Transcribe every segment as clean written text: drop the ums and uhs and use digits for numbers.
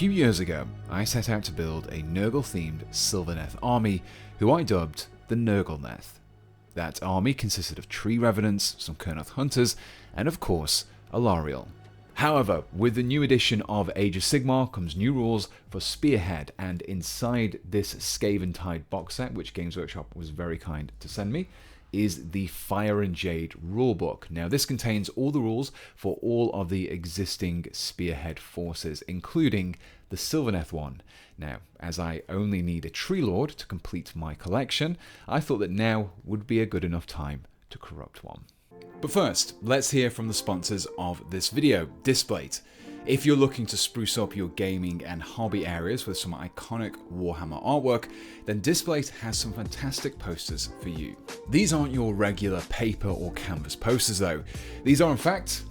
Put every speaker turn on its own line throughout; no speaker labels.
few years ago, I set out to build a Nurgle-themed Sylvaneth army, who I dubbed the Nurgleneth. That army consisted of tree revenants, some Curse-Rotted hunters, and of course, a Lariel. However, with the new edition of Age of Sigmar comes new rules for Spearhead, and inside this Skaven Tide box set, which Games Workshop was very kind to send me, is the Fire and Jade rulebook. Now this contains all the rules for all of the existing Spearhead forces, including the Sylvaneth one. Now, as I only need a Treelord to complete my collection, I thought that now would be a good enough time to corrupt one. But first, let's hear from the sponsors of this video, Displate. If you're looking to spruce up your gaming and hobby areas with some iconic Warhammer artwork, then Displate has some fantastic posters for you. These aren't your regular paper or canvas posters though. These are in fact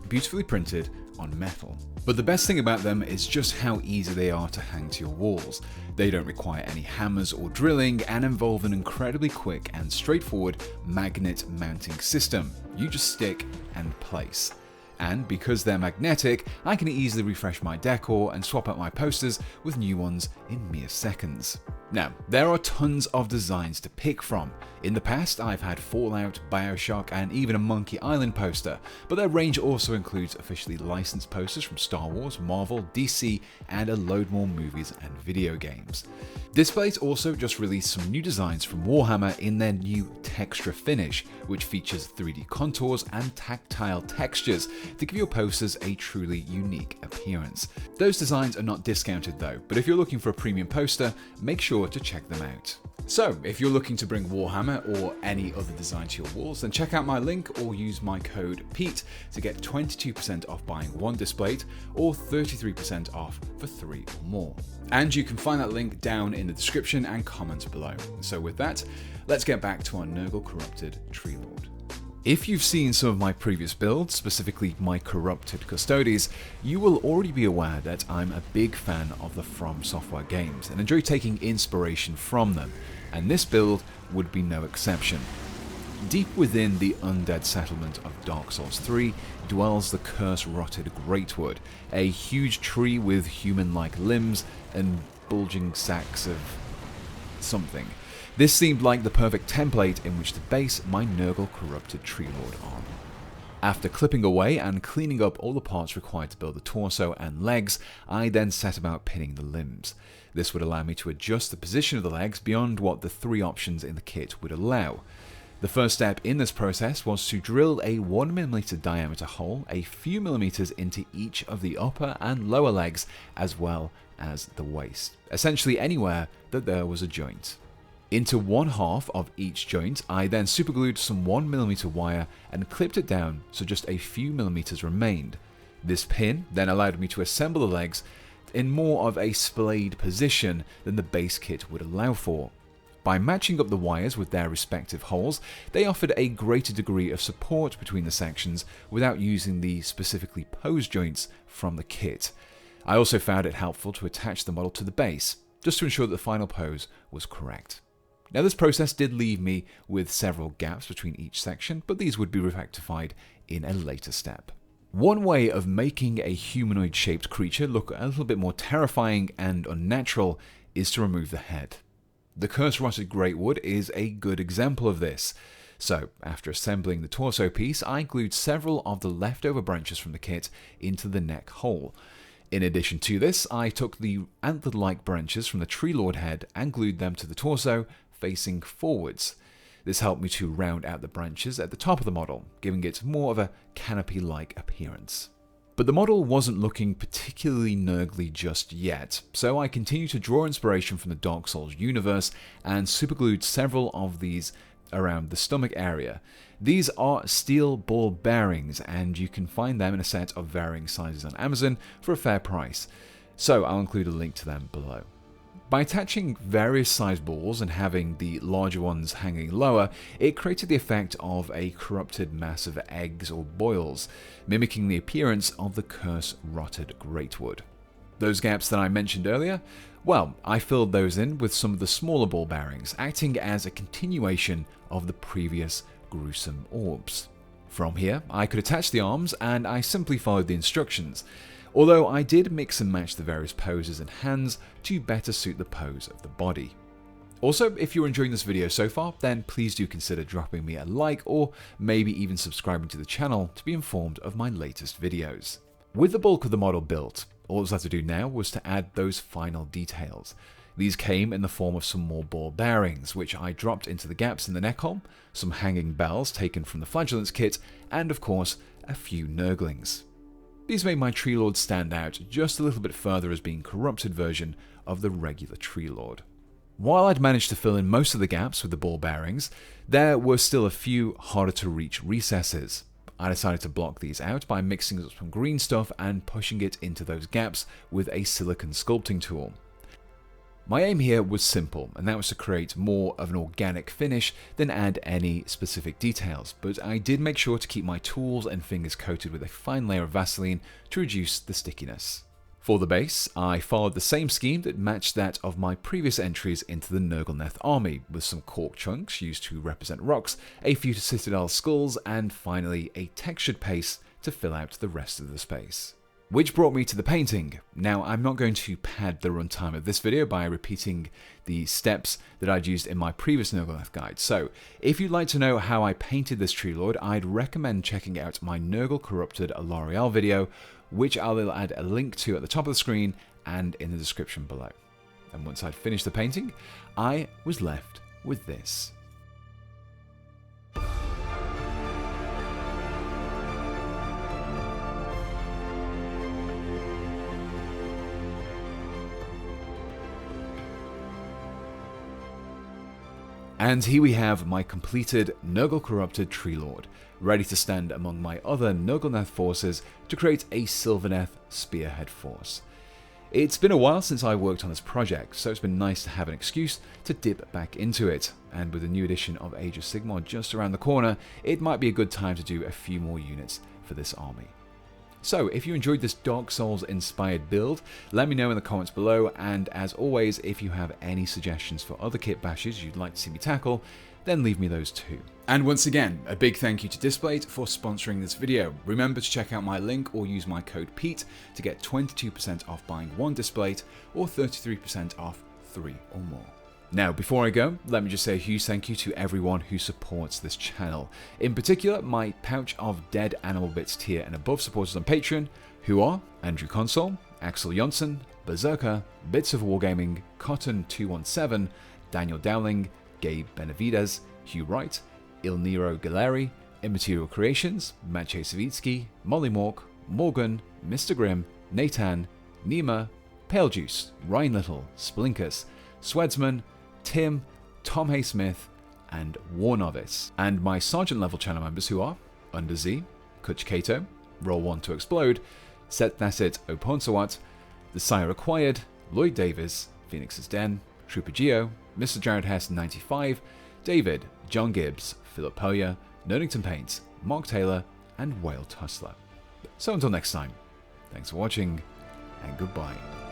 beautifully printed on metal. But the best thing about them is just how easy they are to hang to your walls. They don't require any hammers or drilling and involve an incredibly quick and straightforward magnet mounting system. You just stick and place. And because they're magnetic, I can easily refresh my decor and swap out my posters with new ones in mere seconds. Now, there are tons of designs to pick from. In the past, I've had Fallout, Bioshock, and even a Monkey Island poster, but their range also includes officially licensed posters from Star Wars, Marvel, DC, and a load more movies and video games. Displate also just released some new designs from Warhammer in their new Texture finish, which features 3D contours and tactile textures to give your posters a truly unique appearance. Those designs are not discounted though, but if you're looking for a premium poster, make sure to check them out. So, if you're looking to bring Warhammer or any other design to your walls, then check out my link or use my code PETE to get 22% off buying one Displate or 33% off for 3 or more. And you can find that link down in the description and comments below. So with that, let's get back to our Nurgle Corrupted Treelord. If you've seen some of my previous builds, specifically my Corrupted Custodes, you will already be aware that I'm a big fan of the From Software games and enjoy taking inspiration from them, and this build would be no exception. Deep within the undead settlement of Dark Souls 3 dwells the Curse-Rotted Greatwood, a huge tree with human-like limbs and bulging sacks of something. This seemed like the perfect template in which to base my Nurgle Corrupted Treelord on. After clipping away and cleaning up all the parts required to build the torso and legs, I then set about pinning the limbs. This would allow me to adjust the position of the legs beyond what the 3 options in the kit would allow. The first step in this process was to drill a 1mm diameter hole a few millimeters into each of the upper and lower legs as well as the waist, essentially anywhere that there was a joint. Into one half of each joint, I then superglued some 1mm wire and clipped it down so just a few millimeters remained. This pin then allowed me to assemble the legs in more of a splayed position than the base kit would allow for. By matching up the wires with their respective holes, they offered a greater degree of support between the sections without using the specifically posed joints from the kit. I also found it helpful to attach the model to the base, just to ensure that the final pose was correct. Now this process did leave me with several gaps between each section, but these would be rectified in a later step. One way of making a humanoid shaped creature look a little bit more terrifying and unnatural is to remove the head. The Curse-Rotted Greatwood is a good example of this. So, after assembling the torso piece, I glued several of the leftover branches from the kit into the neck hole. In addition to this, I took the antler-like branches from the Treelord head and glued them to the torso, facing forwards. This helped me to round out the branches at the top of the model, giving it more of a canopy-like appearance. But the model wasn't looking particularly Nurgly just yet, so I continued to draw inspiration from the Dark Souls universe and superglued several of these around the stomach area. These are steel ball bearings, and you can find them in a set of varying sizes on Amazon for a fair price, so I'll include a link to them below. By attaching various size balls and having the larger ones hanging lower, it created the effect of a corrupted mass of eggs or boils, mimicking the appearance of the Curse-Rotted Greatwood. Those gaps that I mentioned earlier, well, I filled those in with some of the smaller ball bearings, acting as a continuation of the previous gruesome orbs. From here, I could attach the arms, and I simply followed the instructions. although I did mix and match the various poses and hands to better suit the pose of the body. Also, if you're enjoying this video so far, then please do consider dropping me a like or maybe even subscribing to the channel to be informed of my latest videos. With the bulk of the model built, all I was left to do now was to add those final details. These came in the form of some more ball bearings, which I dropped into the gaps in the neck hole, some hanging bells taken from the Flagellants kit, and of course, a few Nurglings. These made my Treelord stand out just a little bit further as being a corrupted version of the regular Treelord. While I'd managed to fill in most of the gaps with the ball bearings, there were still a few harder to reach recesses. I decided to block these out by mixing up some green stuff and pushing it into those gaps with a silicone sculpting tool. My aim here was simple, and that was to create more of an organic finish than add any specific details, but I did make sure to keep my tools and fingers coated with a fine layer of Vaseline to reduce the stickiness. For the base, I followed the same scheme that matched that of my previous entries into the Nurgleneth army, with some cork chunks used to represent rocks, a few citadel skulls, and finally a textured paste to fill out the rest of the space. Which brought me to the painting. Now, I'm not going to pad the runtime of this video by repeating the steps that I'd used in my previous Nurgleneth guide, so if you'd like to know how I painted this Treelord, I'd recommend checking out my Nurgle Corrupted L'Oreal video, which I'll add a link to at the top of the screen and in the description below. And once I'd finished the painting, I was left with this. And here we have my completed Nurgle Corrupted Treelord, ready to stand among my other Nurgleneth forces to create a Sylvaneth spearhead force. It's been a while since I worked on this project, so it's been nice to have an excuse to dip back into it, and with the new edition of Age of Sigmar just around the corner, it might be a good time to do a few more units for this army. So, if you enjoyed this Dark Souls inspired build, let me know in the comments below, and as always, if you have any suggestions for other kit bashes you'd like to see me tackle, then leave me those too. And once again, a big thank you to Displate for sponsoring this video. Remember to check out my link or use my code PETE to get 22% off buying one Displate or 33% off 3 or more. Now, before I go, let me just say a huge thank you to everyone who supports this channel. In particular, my Pouch of Dead Animal Bits tier and above supporters on Patreon, who are Andrew Console, Axel Jonsson, Berserker, Bits of Wargaming, Cotton217, Daniel Dowling, Gabe Benavides, Hugh Wright, Ilniro Galeri, Immaterial Creations, Maciej Savitsky, Molly Mork, Morgan, Mr. Grimm, Nathan, Nima, Pale Juice, Ryan Little, Splinkus, Swedsman, Tim, Tom Hay-Smith, and War Novice, and my Sergeant level channel members who are Under Z, Kutch Kato, Roll 1 to Explode, Set Nasset Oponsawat, The Sire Acquired, Lloyd Davis, Phoenix's Den, Trooper Geo, Mr. Jared Hess 95, David, John Gibbs, Philip Poya, Nerdington Paints, Mark Taylor, and Whale Tussler. So until next time, thanks for watching, and goodbye.